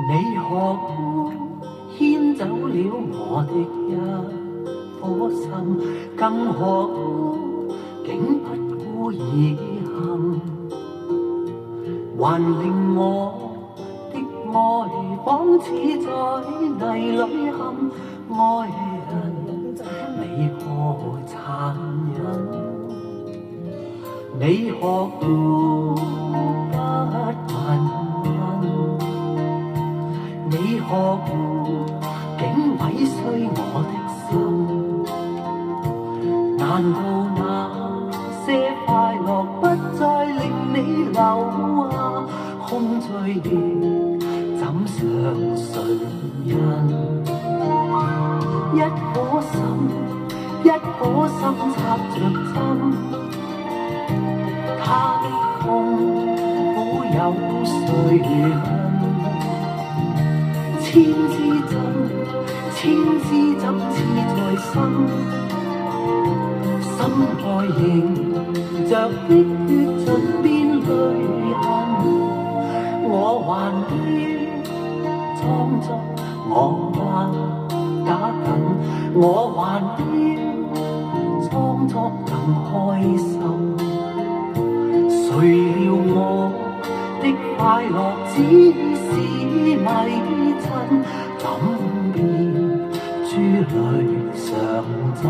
你何故牽走了我的一顆心，更何故竟不顧遺憾，還令我的愛仿似在泥裏陷。愛人，你何殘忍？你何故不問？你何故竟毀碎我的心？難道那些快樂不再令你留下空虛的怎相信人？一顆心插着針，它的痛苦有誰問？千枝針刺在心，心愛凝着的血盡變淚痕。我還要裝作我打緊，我還要裝作更開心。誰料我的快樂只是迷陣，怎變珠淚上針？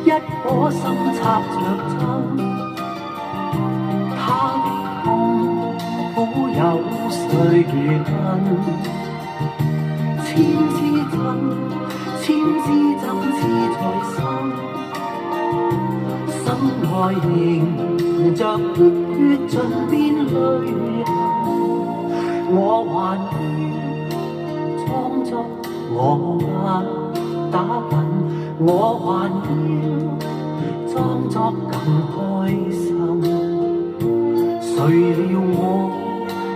一顆心插着針，它的痛苦有誰問？千枝針刺在心，心愛凝着的血盡變淚痕。我還要裝作我打緊，我還要裝作更開心。誰料我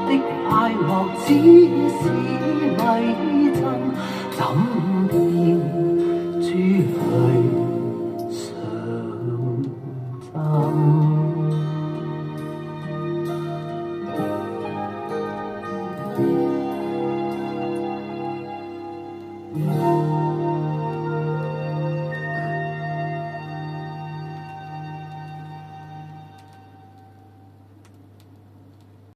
的快樂只是迷陣，怎變珠淚